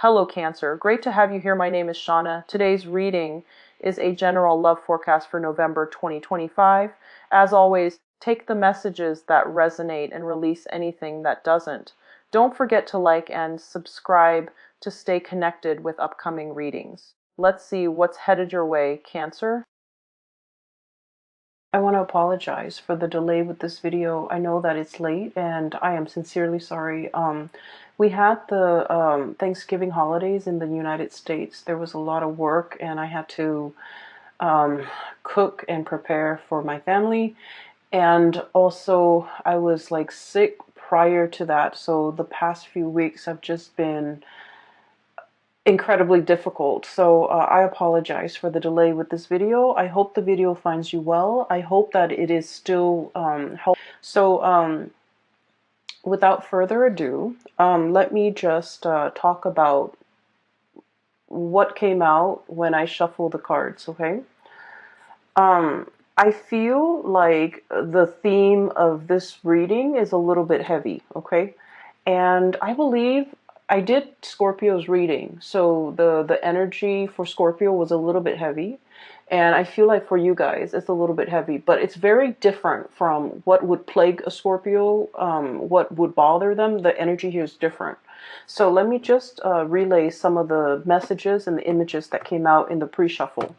Hello, Cancer. Great to have you here. My name is Shauna. Today's reading is a general love forecast for November 2025. As always, take the messages that resonate and release anything that doesn't. Don't forget to like and subscribe to stay connected with upcoming readings. Let's see what's headed your way, Cancer. I want to apologize for the delay with this video. I know that it's late and I am sincerely sorry. We had the Thanksgiving holidays in the United States. There was a lot of work and I had to cook and prepare for my family. And also I was like sick prior to that. So the past few weeks have just been incredibly difficult. So I apologize for the delay with this video. I hope the video finds you well. I hope that it is still helpful. So without further ado, let me just talk about what came out when I shuffle the cards, okay? I feel like the theme of this reading is a little bit heavy, okay? And I believe I did Scorpio's reading, so the energy for Scorpio was a little bit heavy, and I feel like for you guys it's a little bit heavy, but it's very different from what would plague a Scorpio, what would bother them. The energy here is different. So let me just relay some of the messages and the images that came out in the pre-shuffle.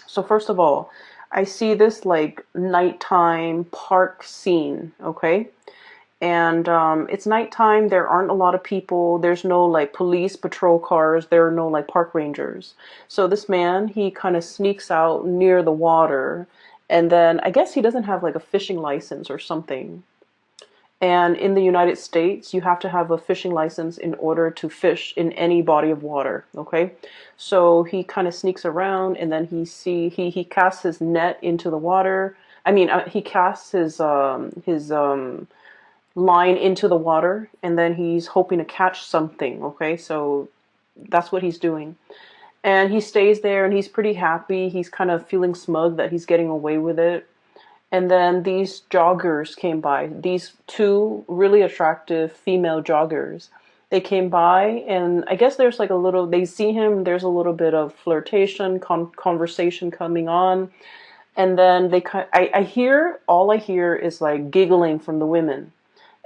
So first of all, I see this like nighttime park scene, okay? And it's nighttime. There aren't a lot of people. There's no like police patrol cars. There are no like park rangers. So this man, he kind of sneaks out near the water, and then I guess he doesn't have like a fishing license or something. And in the United States, you have to have a fishing license in order to fish in any body of water, okay? So he kind of sneaks around, and then he casts his net into the water. I mean, he casts his line into the water, and then he's hoping to catch something, okay? So that's what he's doing. And he stays there, and he's pretty happy. He's kind of feeling smug that he's getting away with it. And then these joggers came by, these two really attractive female joggers. They came by, and I guess there's like a little, they see him, there's a little bit of flirtation, conversation coming on. And then all I hear is like giggling from the women.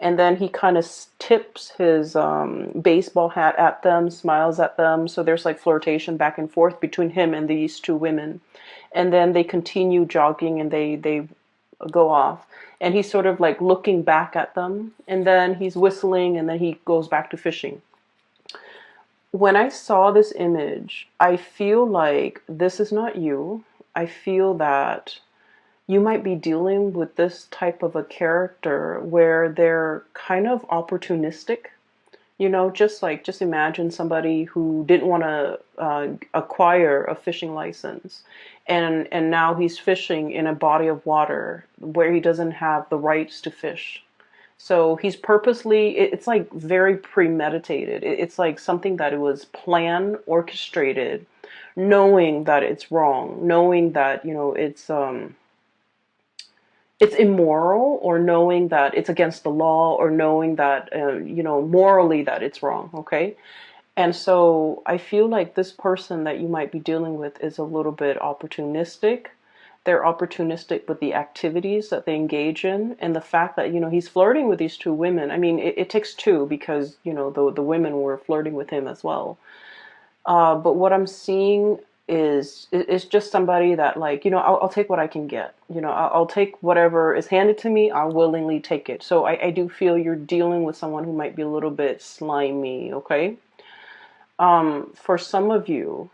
And then he kind of tips his baseball hat at them, smiles at them. So there's like flirtation back and forth between him and these two women. And then they continue jogging, and they go off. And he's sort of like looking back at them. And then he's whistling, and then he goes back to fishing. When I saw this image, I feel like this is not you. I feel that you might be dealing with this type of a character where they're kind of opportunistic. You know, just imagine somebody who didn't want to acquire a fishing license, and now he's fishing in a body of water where he doesn't have the rights to fish. So he's purposely, it's like very premeditated. It's like something that it was planned, orchestrated, knowing that it's wrong, knowing that, you know, it's immoral, or knowing that it's against the law, or knowing that, you know, morally that it's wrong, okay? And so I feel like this person that you might be dealing with is a little bit opportunistic. They're opportunistic with the activities that they engage in, and the fact that, you know, he's flirting with these two women. I mean, it takes two, because, you know, the women were flirting with him as well. But what I'm seeing is just somebody that, like, you know, I'll take what I can get. You know, I'll take whatever is handed to me. I'll willingly take it. So I do feel you're dealing with someone who might be a little bit slimy, okay? For some of you,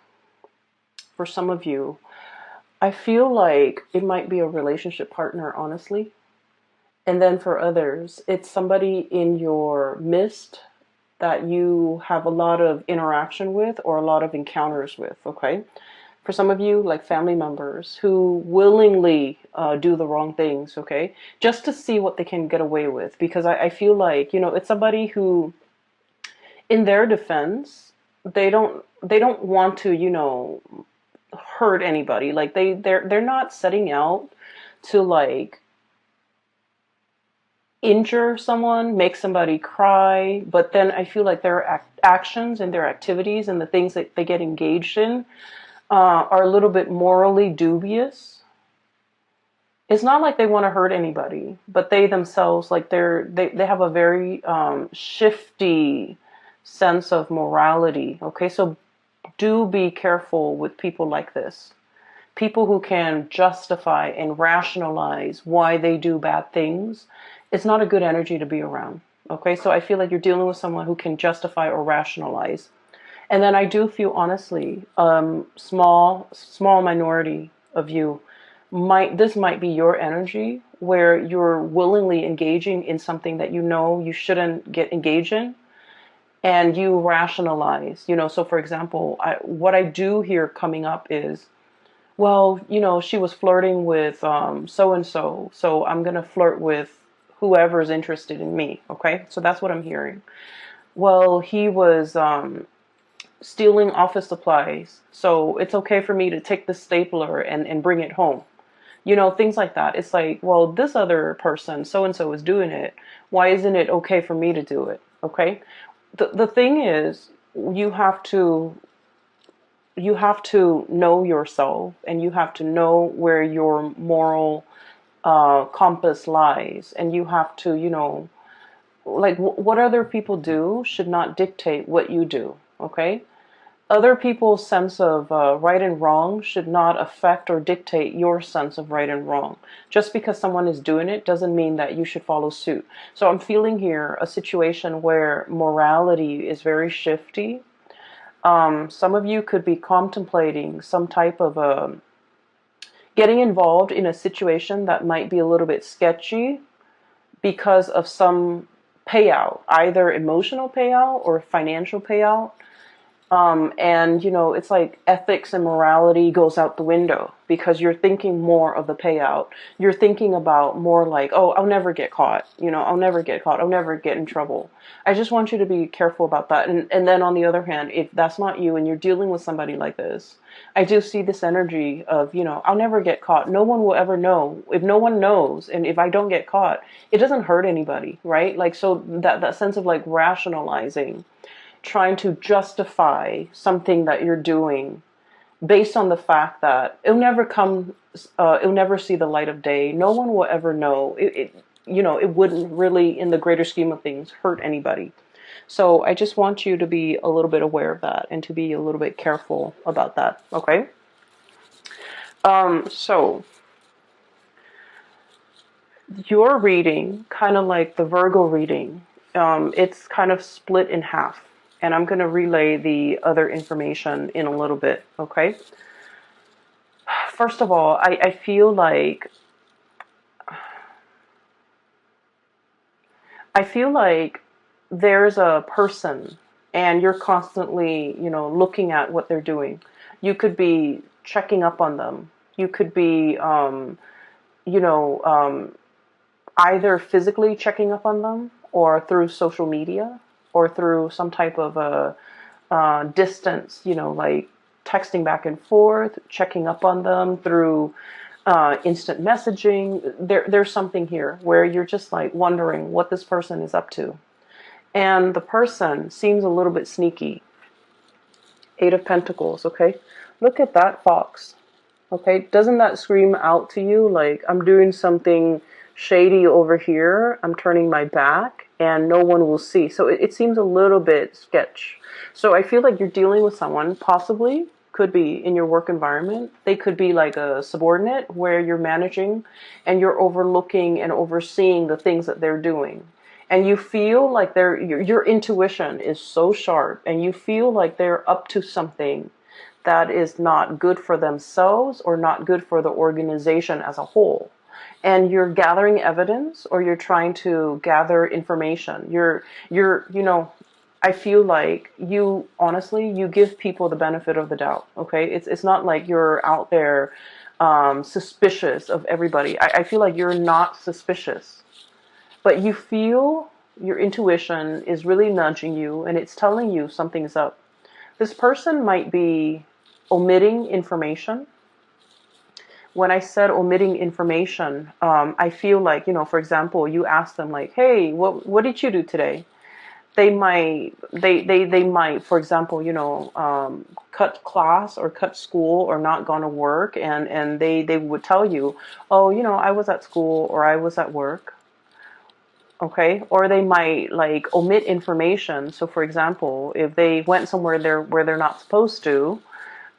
I feel like it might be a relationship partner, honestly. And then for others, it's somebody in your midst that you have a lot of interaction with, or a lot of encounters with, okay? For some of you, like family members who willingly do the wrong things, okay? Just to see what they can get away with. Because I feel like, you know, it's somebody who, in their defense, they don't want to, you know, hurt anybody. Like they're not setting out to like injure someone, make somebody cry, but then I feel like their actions and their activities and the things that they get engaged in are a little bit morally dubious. It's not like they want to hurt anybody, but they themselves, like they have a very shifty sense of morality. Okay, so do be careful with people like this. People who can justify and rationalize why they do bad things. It's not a good energy to be around. Okay, so I feel like you're dealing with someone who can justify or rationalize. And then I do feel, honestly, small minority of you might be your energy where you're willingly engaging in something that you know you shouldn't get engaged in, and you rationalize. So for example, what I do here coming up is, well, she was flirting with so and so, so I'm gonna flirt with whoever's interested in me. Okay, so that's what I'm hearing. Well, he was stealing office supplies, so it's okay for me to take the stapler and bring it home. Things like that. It's like, well, this other person, so and so, is doing it. Why isn't it okay for me to do it? Okay. The thing is, you have to know yourself, and you have to know where your moral compass lies, and you have to, like what other people do should not dictate what you do. Okay. Other people's sense of right and wrong should not affect or dictate your sense of right and wrong. Just because someone is doing it doesn't mean that you should follow suit. So I'm feeling here a situation where morality is very shifty. Some of you could be contemplating some type of getting involved in a situation that might be a little bit sketchy because of some payout, either emotional payout or financial payout. And it's like ethics and morality goes out the window because you're thinking more of the payout. You're thinking about more like, oh, I'll never get caught. I'll never get caught. I'll never get in trouble. I just want you to be careful about that. And then on the other hand, if that's not you and you're dealing with somebody like this, I do see this energy of, I'll never get caught. No one will ever know. If no one knows, and if I don't get caught, it doesn't hurt anybody, right? Like, so that sense of like rationalizing, trying to justify something that you're doing based on the fact that it'll never see the light of day. No one will ever know. It wouldn't really, in the greater scheme of things, hurt anybody. So I just want you to be a little bit aware of that and to be a little bit careful about that. Okay. So your reading, kind of like the Virgo reading, it's kind of split in half. And I'm going to relay the other information in a little bit, okay? First of all, I feel like there's a person and you're constantly, looking at what they're doing. You could be checking up on them. You could be, either physically checking up on them or through social media, or through some type of a distance, like texting back and forth, checking up on them through instant messaging. There's something here where you're just like wondering what this person is up to. And the person seems a little bit sneaky. 8 of Pentacles, okay? Look at that fox, okay? Doesn't that scream out to you like, I'm doing something shady over here, I'm turning my back, and no one will see. So it seems a little bit sketch. So I feel like you're dealing with someone, possibly, could be in your work environment. They could be like a subordinate where you're managing and you're overlooking and overseeing the things that they're doing. And you feel like your intuition is so sharp, and you feel like they're up to something that is not good for themselves or not good for the organization as a whole. And you're gathering evidence, or you're trying to gather information. I feel like you, honestly, you give people the benefit of the doubt, okay? It's not like you're out there suspicious of everybody. I feel like you're not suspicious, but you feel your intuition is really nudging you, and it's telling you something's up. This person might be omitting information, when I said omitting information, I feel like, for example, you ask them like, hey, what did you do today? They might, for example, cut class or cut school or not gone to work, and they would tell you, oh, I was at school or I was at work. Okay, or they might like omit information. So for example, if they went somewhere where they're not supposed to,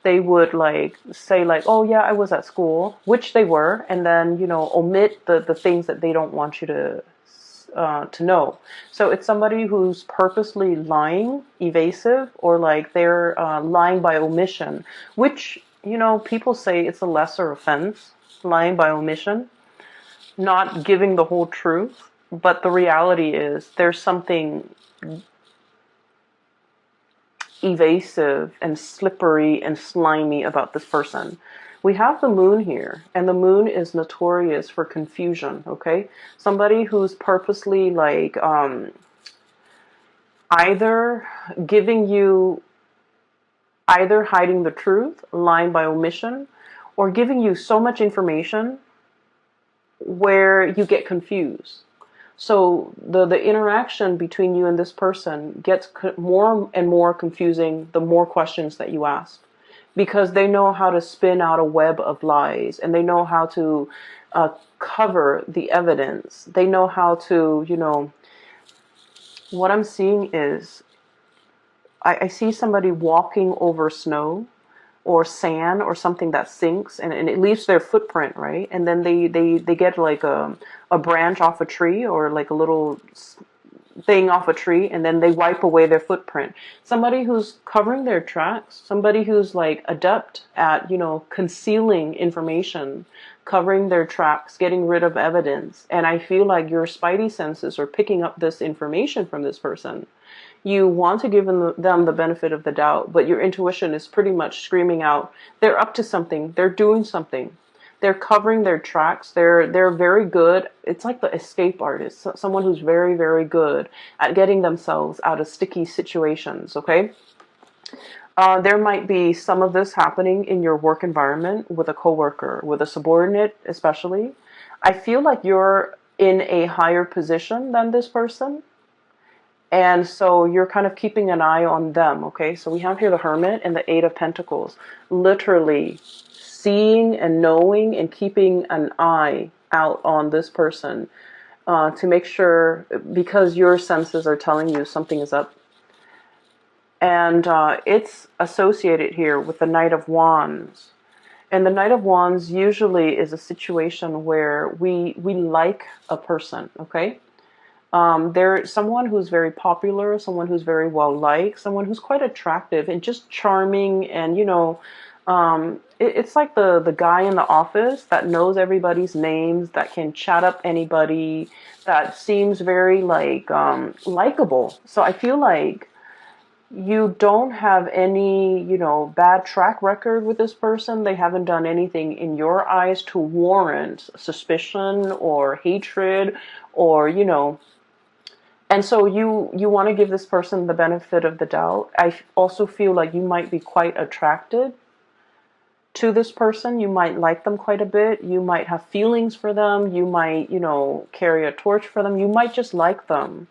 they would like say like, oh yeah, I was at school, which they were, and then omit the things that they don't want you to know. So it's somebody who's purposely lying, evasive, or like they're lying by omission, which people say it's a lesser offense, lying by omission, not giving the whole truth. But the reality is there's something evasive and slippery and slimy about this person. We have the moon here, and the moon is notorious for confusion, okay? Somebody who's purposely like either giving you, either hiding the truth, lying by omission, or giving you so much information where you get confused. So the interaction between you and this person gets more and more confusing the more questions that you ask, because they know how to spin out a web of lies, and they know how to cover the evidence. They know how to, what I'm seeing is I see somebody walking over snow or sand or something that sinks, and it leaves their footprint, right? And then they get like a branch off a tree, or like a little thing off a tree, and then they wipe away their footprint. Somebody who's covering their tracks, somebody who's like adept at, concealing information, covering their tracks, getting rid of evidence. And I feel like your spidey senses are picking up this information from this person. You want to give them the benefit of the doubt, but your intuition is pretty much screaming out, they're up to something, they're doing something. They're covering their tracks. They're very good. It's like the escape artist, someone who's very, very good at getting themselves out of sticky situations, okay? There might be some of this happening in your work environment with a coworker, with a subordinate especially. I feel like you're in a higher position than this person. And so you're kind of keeping an eye on them, okay? So we have here the Hermit and the Eight of Pentacles. Literally seeing and knowing and keeping an eye out on this person to make sure, because your senses are telling you something is up. And it's associated here with the Knight of Wands. And the Knight of Wands usually is a situation where we like a person, okay? They're someone who's very popular, someone who's very well liked, someone who's quite attractive and just charming, and it's like the guy in the office that knows everybody's names, that can chat up anybody, that seems very like likable. So I feel like you don't have any, bad track record with this person. They haven't done anything in your eyes to warrant suspicion or hatred, or and so you want to give this person the benefit of the doubt. I also feel like you might be quite attracted to this person. You might like them quite a bit. You might have feelings for them. You might, carry a torch for them. You might just like them.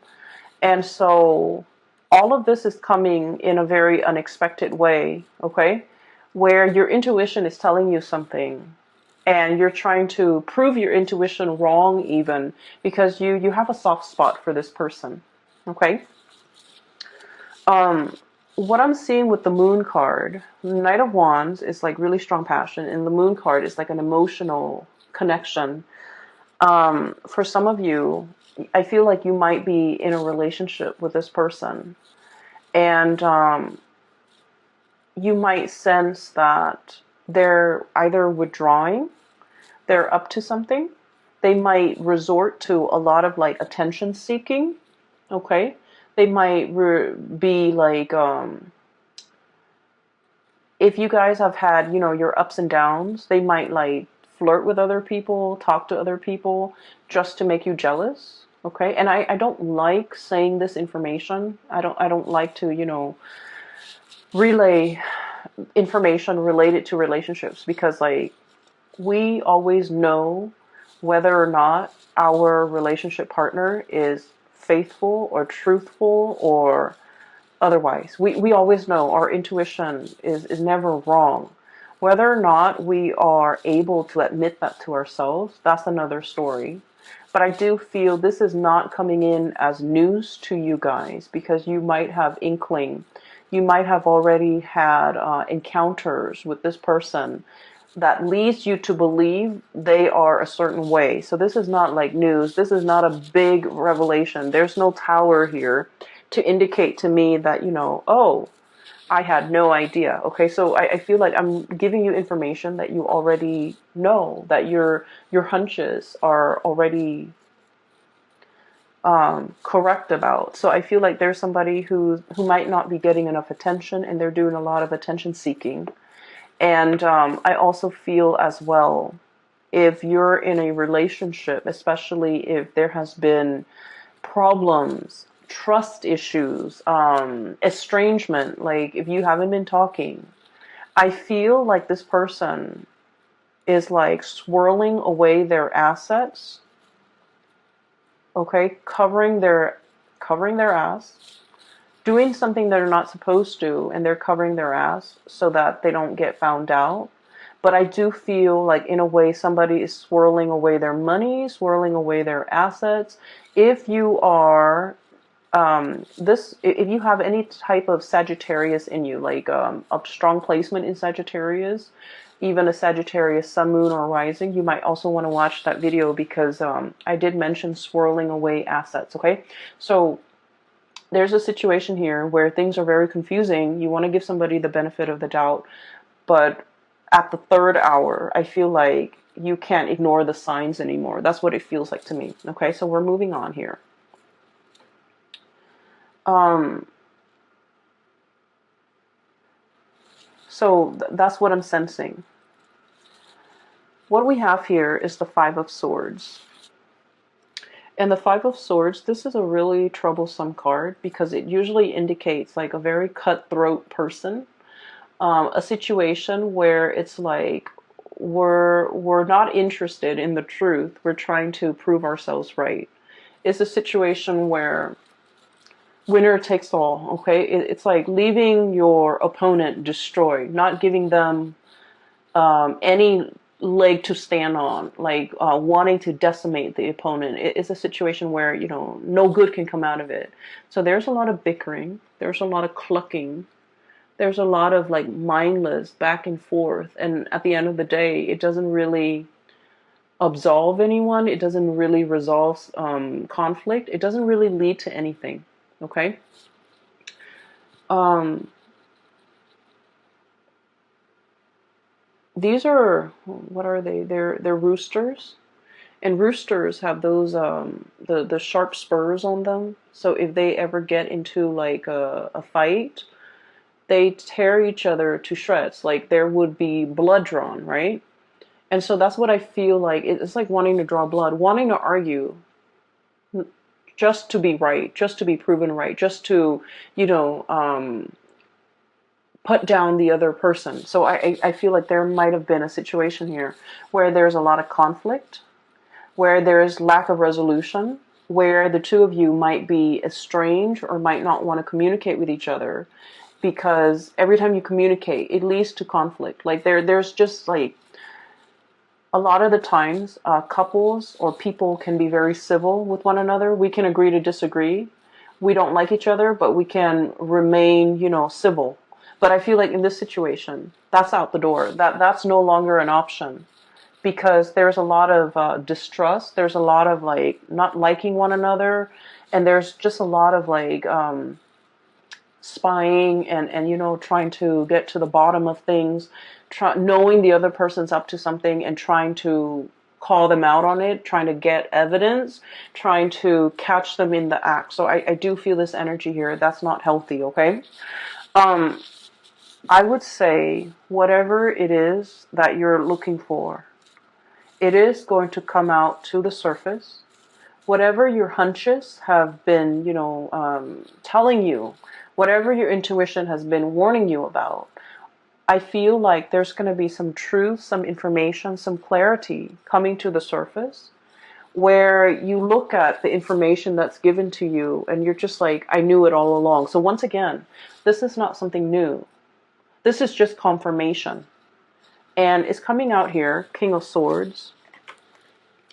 And so all of this is coming in a very unexpected way, okay? Where your intuition is telling you something, and you're trying to prove your intuition wrong even, because you have a soft spot for this person, okay? What I'm seeing with the Moon card, the Knight of Wands is like really strong passion, and the Moon card is like an emotional connection. For some of you, I feel like you might be in a relationship with this person, and you might sense that they're either withdrawing, they're up to something. They might resort to a lot of like attention seeking, okay? They might be like, if you guys have had, your ups and downs, they might like flirt with other people, talk to other people just to make you jealous, okay? And I don't like saying this information. I don't like to, relay information related to relationships, because like we always know whether or not our relationship partner is faithful or truthful or otherwise. We always know. Our intuition is never wrong. Whether or not we are able to admit that to ourselves, that's another story. But I do feel this is not coming in as news to you guys, because you might have inkling. You might have already had encounters with this person that leads you to believe they are a certain way. So this is not like news. This is not a big revelation. There's no tower here to indicate to me that, oh, I had no idea. Okay, so I feel like I'm giving you information that you already know, that your hunches are already correct about. So I feel like there's somebody who might not be getting enough attention, and they're doing a lot of attention seeking. And I also feel as well, if you're in a relationship, especially if there has been problems, trust issues, estrangement, like if you haven't been talking, I feel like this person is like swirling away their assets, okay, covering their ass, doing something they're not supposed to, and they're covering their ass so that they don't get found out. But I do feel like, in a way, somebody is swirling away their money, swirling away their assets. If you are if you have any type of Sagittarius in you, like a strong placement in Sagittarius, even a Sagittarius sun, moon, or rising, you might also want to watch that video, because I did mention swirling away assets. Okay, so there's a situation here where things are very confusing. You want to give somebody the benefit of the doubt, but at the third hour, I feel like you can't ignore the signs anymore. That's what it feels like to me. Okay, so we're moving on here. So that's what I'm sensing. What we have here is the Five of Swords. And the Five of Swords, this is a really troublesome card, because it usually indicates like a very cutthroat person. A situation where it's like we're not interested in the truth. We're trying to prove ourselves right. It's a situation where winner takes all. Okay, it's like leaving your opponent destroyed, not giving them any leg to stand on, like wanting to decimate the opponent. It's a situation where no good can come out of it. So there's a lot of bickering. There's a lot of clucking. There's a lot of like mindless back and forth, and at the end of the day, it doesn't really absolve anyone. It doesn't really resolve conflict. It doesn't really lead to anything. Okay. These are, what are they? They're roosters, and roosters have those the sharp spurs on them. So if they ever get into like a fight, they tear each other to shreds. Like there would be blood drawn, right? And so that's what I feel like. It's like wanting to draw blood, wanting to argue just to be right, just to be proven right, just to, put down the other person. So I feel like there might have been a situation here where there's a lot of conflict, where there's lack of resolution, where the two of you might be estranged or might not want to communicate with each other, because every time you communicate, it leads to conflict. Like there's just like a lot of the times, couples or people can be very civil with one another. We can agree to disagree. We don't like each other, but we can remain, civil. But I feel like in this situation, that's out the door. That's no longer an option, because there's a lot of distrust. There's a lot of like not liking one another, and there's just a lot of like spying and trying to get to the bottom of things, knowing the other person's up to something and trying to call them out on it, trying to get evidence, trying to catch them in the act. So I do feel this energy here. That's not healthy. Okay. I would say whatever it is that you're looking for, it is going to come out to the surface. Whatever your hunches have been, telling you, whatever your intuition has been warning you about, I feel like there's going to be some truth, some information, some clarity coming to the surface, where you look at the information that's given to you and you're just like, I knew it all along. So once again, this is not something new. This is just confirmation. And it's coming out here, King of Swords,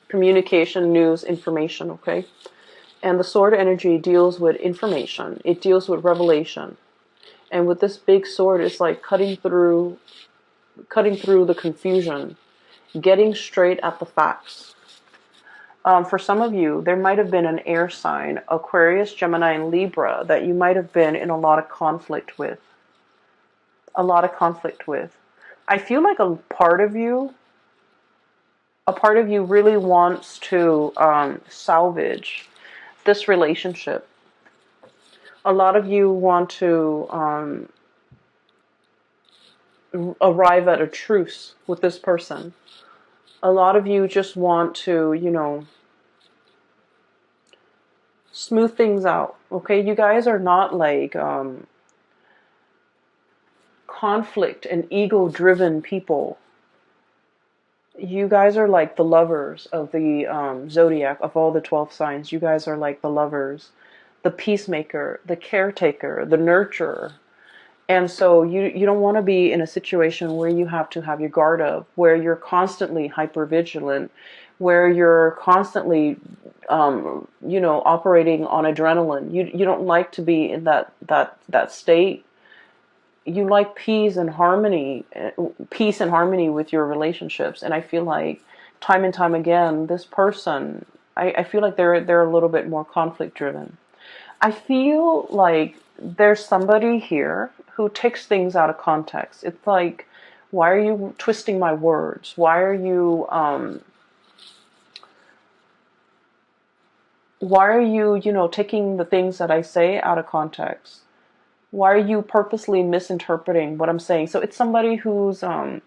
communication, news, information, okay? And the sword energy deals with information. It deals with revelation. And with this big sword, it's like cutting through the confusion, getting straight at the facts. For some of you, there might have been an air sign, Aquarius, Gemini, and Libra, that you might have been in a lot of conflict with. I feel like a part of you really wants to salvage this relationship. A lot of you want to arrive at a truce with this person. A lot of you just want to, smooth things out. Okay, you guys are not like conflict and ego-driven people. You guys are like the lovers of the zodiac, of all the 12 signs. You guys are like the lovers, the peacemaker, the caretaker, the nurturer. And so you don't want to be in a situation where you have to have your guard up, where you're constantly hypervigilant, where you're constantly, operating on adrenaline. You don't like to be in that state. You like peace and harmony with your relationships. And I feel like time and time again, this person, I feel like they're a little bit more conflict driven. I feel like there's somebody here who takes things out of context. It's like, why are you twisting my words? Why are you taking the things that I say out of context? Why are you purposely misinterpreting what I'm saying? So it's somebody who's, I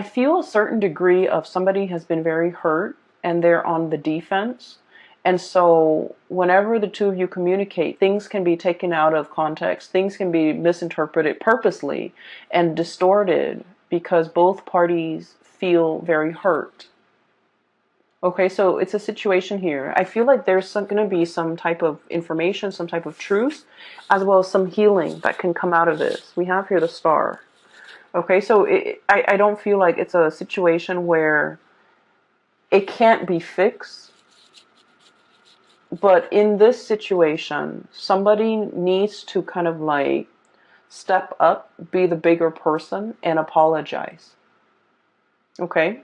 feel a certain degree of somebody has been very hurt and they're on the defense. And so whenever the two of you communicate, things can be taken out of context. Things can be misinterpreted purposely and distorted because both parties feel very hurt. Okay, so it's a situation here. I feel like there's going to be some type of information, some type of truth, as well as some healing that can come out of this. We have here the Star. Okay, so I don't feel like it's a situation where it can't be fixed. But in this situation, somebody needs to kind of like step up, be the bigger person, and apologize. Okay?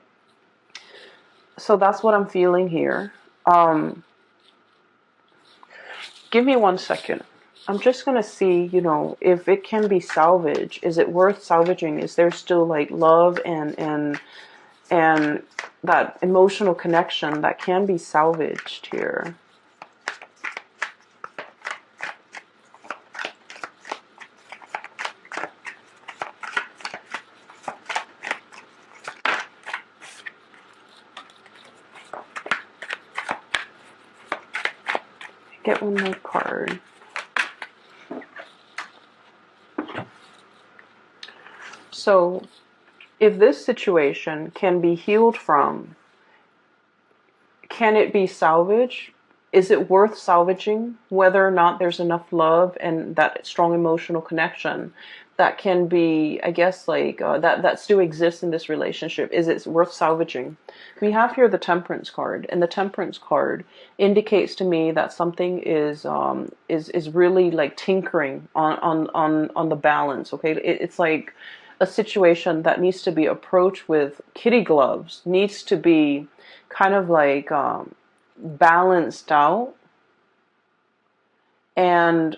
So that's what I'm feeling here. Give me 1 second. I'm just going to see, if it can be salvaged. Is it worth salvaging? Is there still like love and that emotional connection that can be salvaged here? Get one more card. So, if this situation can be healed from, can it be salvaged? Is it worth salvaging? Whether or not there's enough love and that strong emotional connection that can be, I guess, like that still exists in this relationship. Is it worth salvaging? We have here the Temperance card, and the Temperance card indicates to me that something is really like tinkering on the balance. Okay, it's like a situation that needs to be approached with kitty gloves, needs to be kind of like balanced out. And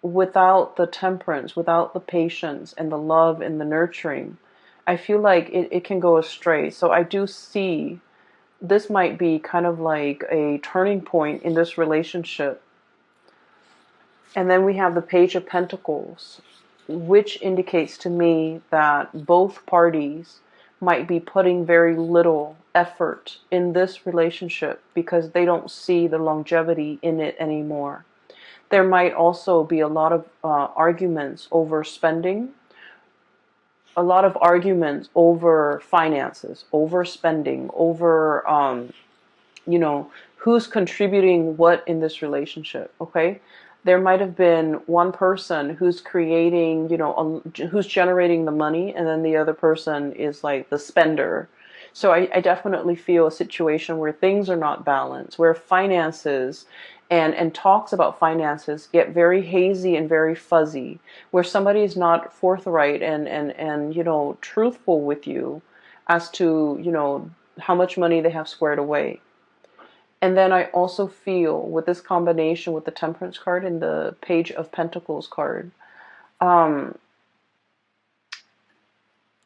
without the temperance, without the patience and the love and the nurturing, I feel like it can go astray. So I do see this might be kind of like a turning point in this relationship. And then we have the Page of Pentacles, which indicates to me that both parties might be putting very little effort in this relationship because they don't see the longevity in it anymore. There might also be a lot of arguments over spending, a lot of arguments over finances, over spending, over you know, who's contributing what in this relationship, okay? There might have been one person who's creating, you know, who's generating the money, and then the other person is like the spender. So I definitely feel a situation where things are not balanced, where finances and talks about finances get very hazy and very fuzzy, where somebody is not forthright and you know, truthful with you as to, you know, how much money they have squared away. And then I also feel with this combination with the Temperance card and the Page of Pentacles card, um,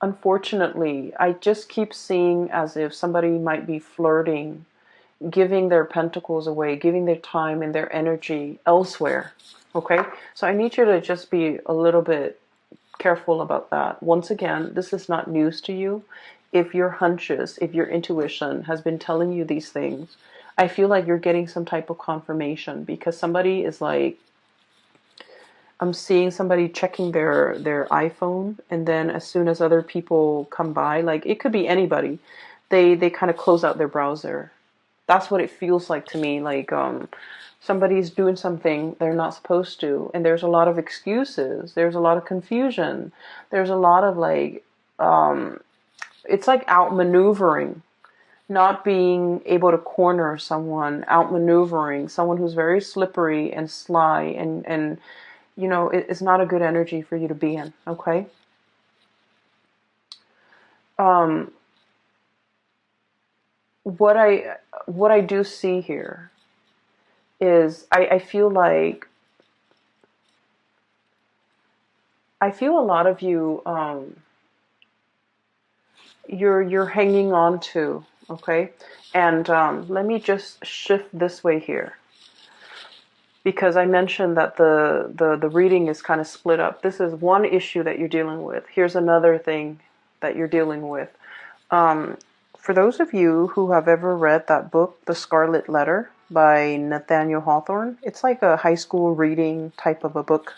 unfortunately, I just keep seeing as if somebody might be flirting, giving their pentacles away, giving their time and their energy elsewhere. Okay? So I need you to just be a little bit careful about that. Once again, this is not news to you. If your hunches, if your intuition has been telling you these things, I feel like you're getting some type of confirmation, because somebody is like, I'm seeing somebody checking their iPhone, and then as soon as other people come by, like it could be anybody, they kind of close out their browser. That's what it feels like to me. Like somebody's doing something they're not supposed to, and there's a lot of excuses. There's a lot of confusion. There's a lot of like it's like outmaneuvering, not being able to corner someone, outmaneuvering someone who's very slippery and sly, and you know, it's not a good energy for you to be in. Okay. Um, what I do see here is I feel like I feel a lot of you you're hanging on to, okay? And let me just shift this way here, because I mentioned that the reading is kind of split up. This is one issue that you're dealing with. Here's another thing that you're dealing with. For those of you who have ever read that book, The Scarlet Letter by Nathaniel Hawthorne, it's like a high school reading type of a book.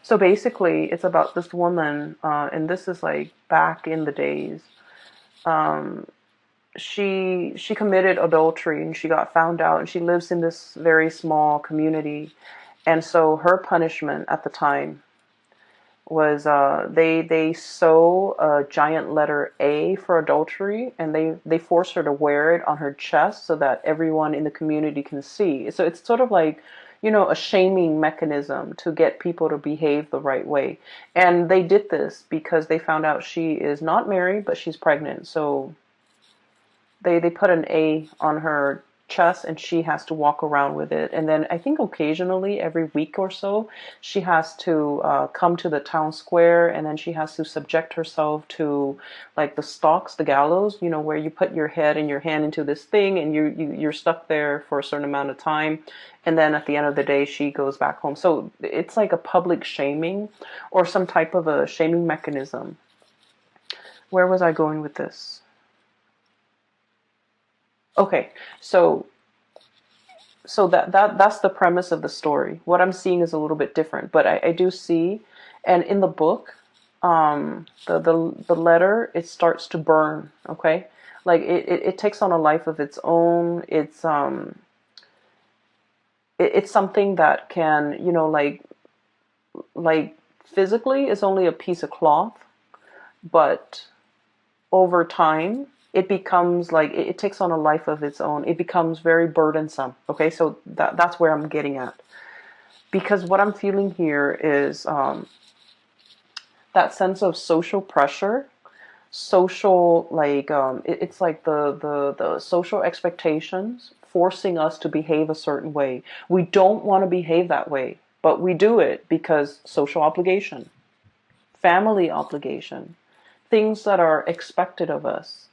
So basically, it's about this woman, and this is like back in the days. Um, she committed adultery, and she got found out, and she lives in this very small community. And so her punishment at the time was they sew a giant letter A for adultery, and they force her to wear it on her chest so that everyone in the community can see. So it's sort of like, you know, a shaming mechanism to get people to behave the right way. And they did this because they found out she is not married, but she's pregnant. So they put an A on her chest, and she has to walk around with it. And then I think occasionally, every week or so, she has to come to the town square, and then she has to subject herself to like the stocks, the gallows, you know, where you put your head and your hand into this thing, and you're stuck there for a certain amount of time. And then at the end of the day, she goes back home. So it's like a public shaming, or some type of a shaming mechanism. Where was I going with this? Okay, so that's the premise of the story. What I'm seeing is a little bit different, but I do see, and in the book, the letter, it starts to burn. Okay, like it takes on a life of its own. It's something that can, you know, like physically is only a piece of cloth, but over time it becomes like it takes on a life of its own. It becomes very burdensome. Okay, so that's where I'm getting at, because what I'm feeling here is that sense of social pressure, social like it's like the social expectations forcing us to behave a certain way. We don't want to behave that way, but we do it because social obligation, family obligation, things that are expected of us.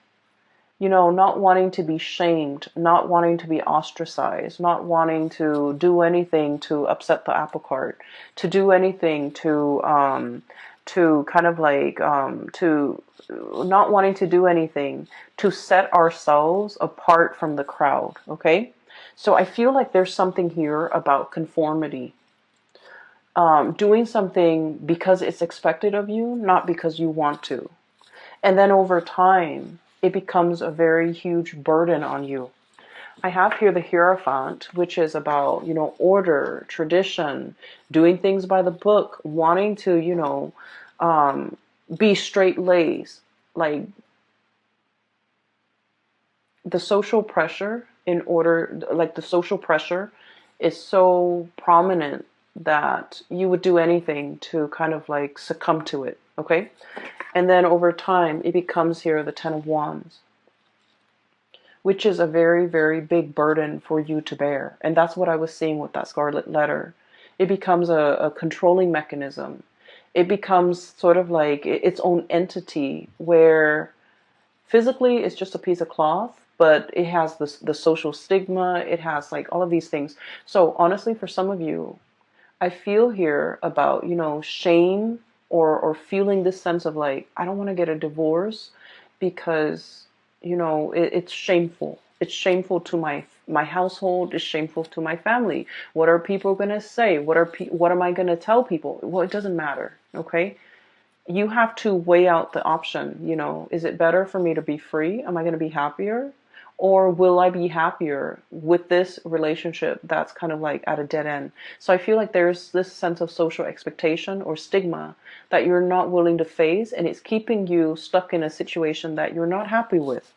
You know, not wanting to be shamed, not wanting to be ostracized, not wanting to do anything to upset the apple cart, to do anything to kind of like, to not wanting to do anything to set ourselves apart from the crowd, okay? So I feel like there's something here about conformity. doing something because it's expected of you, not because you want to. And then over time, it becomes a very huge burden on you. I have here the Hierophant, which is about, order, tradition, doing things by the book, wanting to, be straight laced. Like the social pressure the social pressure is so prominent that you would do anything to kind of like succumb to it. Okay. And then over time, it becomes here the Ten of Wands, which is a very, very big burden for you to bear. And that's what I was seeing with that Scarlet Letter. It becomes a controlling mechanism. It becomes sort of like its own entity where physically it's just a piece of cloth, but it has the social stigma. It has like all of these things. So honestly, for some of you, I feel here about, shame or feeling this sense of like, I don't want to get a divorce because, it's shameful. It's shameful to my household. It's shameful to my family. What are people going to say? What am I going to tell people? Well, it doesn't matter. Okay. You have to weigh out the option, is it better for me to be free? Am I going to be happier? Or will I be happier with this relationship that's kind of like at a dead end? So I feel like there's this sense of social expectation or stigma that you're not willing to face, and it's keeping you stuck in a situation that you're not happy with.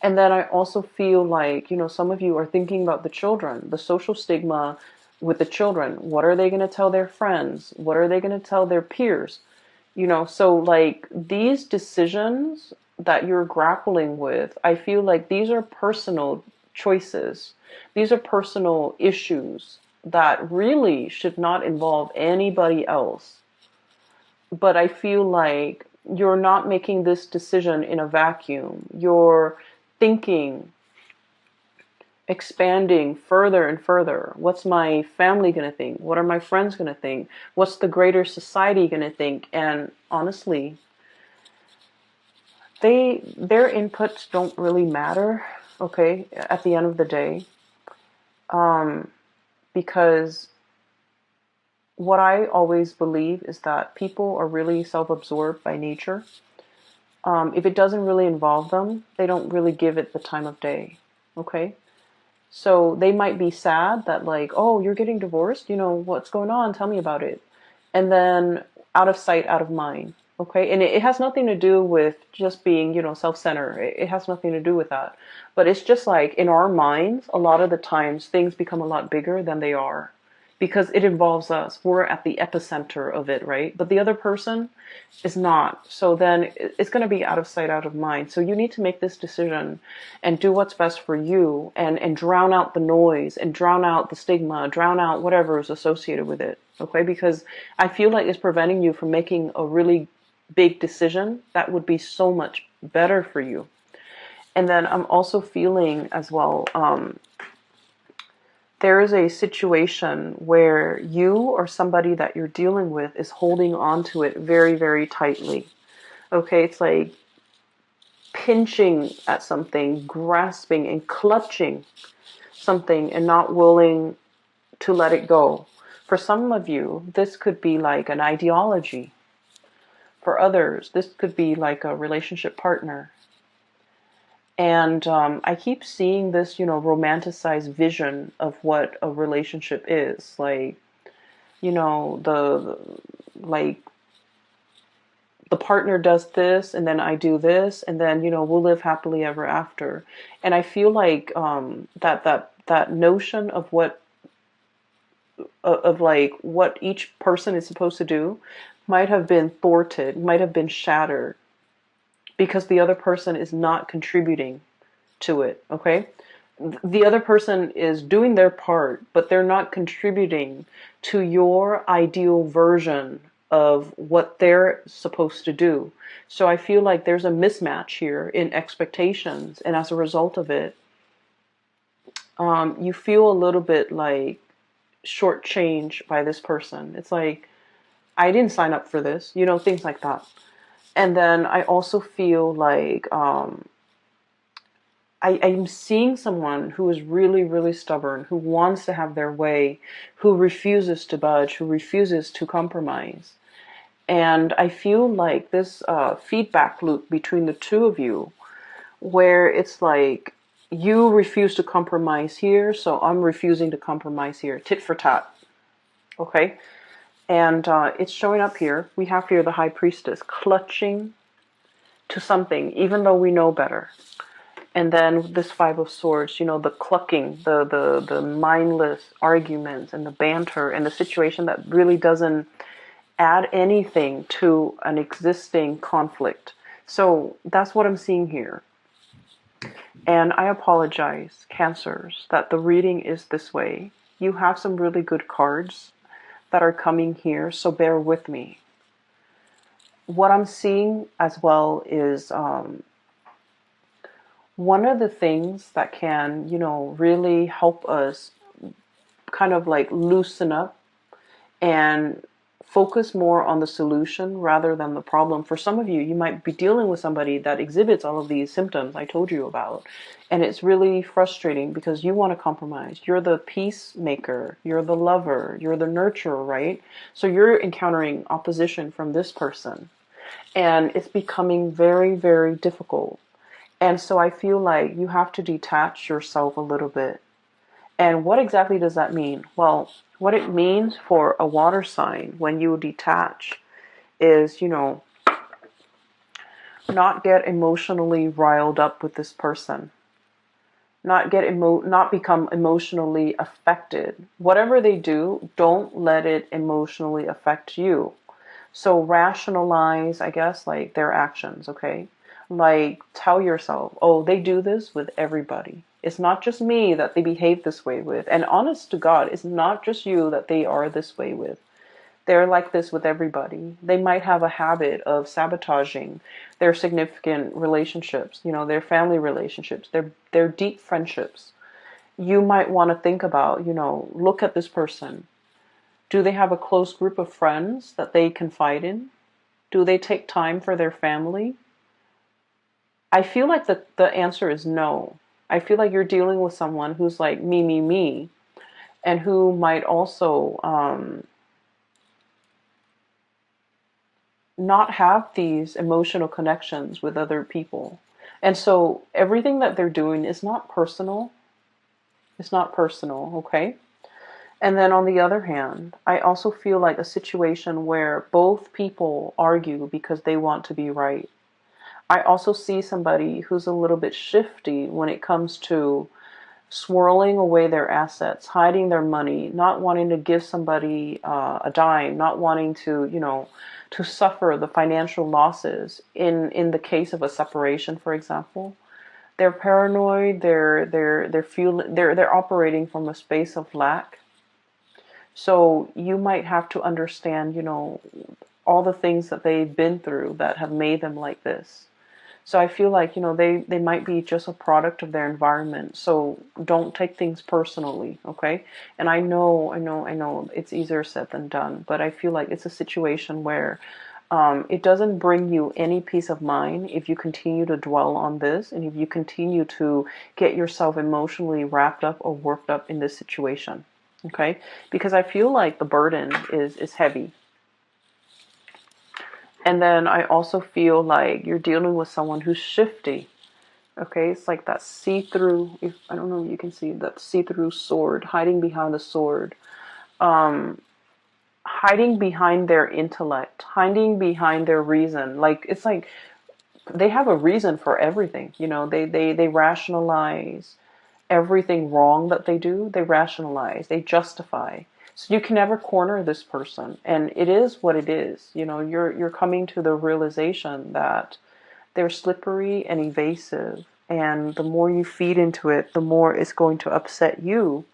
And then I also feel like, some of you are thinking about the children, the social stigma with the children. What are they going to tell their friends? What are they going to tell their peers? So like these decisions that you're grappling with, I feel like these are personal choices. These are personal issues that really should not involve anybody else. But I feel like you're not making this decision in a vacuum. You're thinking, expanding further and further. What's my family going to think? What are my friends going to think? What's the greater society going to think? And honestly, their inputs don't really matter, okay, at the end of the day. Because what I always believe is that people are really self-absorbed by nature. If it doesn't really involve them, they don't really give it the time of day, okay? So they might be sad that like, oh, you're getting divorced, what's going on? Tell me about it. And then out of sight, out of mind. Okay. And it has nothing to do with just being, self-centered. It has nothing to do with that. But it's just like in our minds, a lot of the times things become a lot bigger than they are because it involves us. We're at the epicenter of it, right? But the other person is not. So then it's going to be out of sight, out of mind. So you need to make this decision and do what's best for you and drown out the noise and drown out the stigma, drown out whatever is associated with it. Okay? Because I feel like it's preventing you from making a really big decision that would be so much better for you. And then I'm also feeling as well, there is a situation where you or somebody that you're dealing with is holding on to it very, very tightly. Okay, it's like pinching at something, grasping and clutching something and not willing to let it go. For some of you, this could be like an ideology. For others, this could be like a relationship partner. And I keep seeing this, romanticized vision of what a relationship is. Like, like the partner does this and then I do this and then, we'll live happily ever after. And I feel like that notion of what each person is supposed to do might have been thwarted, might have been shattered because the other person is not contributing to it, okay? The other person is doing their part, but they're not contributing to your ideal version of what they're supposed to do. So I feel like there's a mismatch here in expectations, and as a result of it, you feel a little bit like shortchanged by this person. It's like, I didn't sign up for this, things like that. And then I also feel like I'm seeing someone who is really, really stubborn, who wants to have their way, who refuses to budge, who refuses to compromise. And I feel like this feedback loop between the two of you, where it's like you refuse to compromise here, so I'm refusing to compromise here. Tit for tat. Okay? And it's showing up here. We have here the High Priestess clutching to something, even though we know better. And then this Five of Swords, you know, the clucking, the mindless arguments and the banter and the situation that really doesn't add anything to an existing conflict. So that's what I'm seeing here. And I apologize, Cancers, that the reading is this way. You have some really good cards that are coming here, so bear with me. What I'm seeing as well is one of the things that can, you know, really help us kind of like loosen up and focus more on the solution rather than the problem. For some of you, you might be dealing with somebody that exhibits all of these symptoms I told you about. And it's really frustrating because you want to compromise. You're the peacemaker, you're the lover, you're the nurturer, right? So you're encountering opposition from this person. And it's becoming very, very difficult. And so I feel like you have to detach yourself a little bit. And what exactly does that mean? Well, what it means for a water sign when you detach is, you know, not get emotionally riled up with this person. Not become emotionally affected. Whatever they do, don't let it emotionally affect you. So rationalize, I guess, like their actions, okay? Like tell yourself, oh, they do this with everybody. It's not just me that they behave this way with. And honest to God, it's not just you that they are this way with. They're like this with everybody. They might have a habit of sabotaging their significant relationships, you know, their family relationships, their deep friendships. You might want to think about, you know, look at this person. Do they have a close group of friends that they confide in? Do they take time for their family? I feel like the answer is no. I feel like you're dealing with someone who's like me, and who might also not have these emotional connections with other people. And so everything that they're doing is not personal. It's not personal, okay? And then on the other hand, I also feel like a situation where both people argue because they want to be right. I also see somebody who's a little bit shifty when it comes to swirling away their assets, hiding their money, not wanting to give somebody a dime, not wanting to, you know, to suffer the financial losses in the case of a separation, for example. They're paranoid. They're operating from a space of lack. So you might have to understand, you know, all the things that they've been through that have made them like this. So I feel like, you know, they might be just a product of their environment. So don't take things personally, okay? And I know it's easier said than done, but I feel like it's a situation where it doesn't bring you any peace of mind if you continue to dwell on this and if you continue to get yourself emotionally wrapped up or worked up in this situation, okay? Because I feel like the burden is heavy. And then I also feel like you're dealing with someone who's shifty. Okay, it's like that see-through, if I don't know if you can see that see-through sword, hiding behind the sword. Hiding behind their intellect, hiding behind their reason. Like it's like they have a reason for everything. You know, they rationalize everything wrong that they do. They rationalize, they justify. So you can never corner this person, and it is what it is. You know, you're coming to the realization that they're slippery and evasive, and the more you feed into it, the more it's going to upset you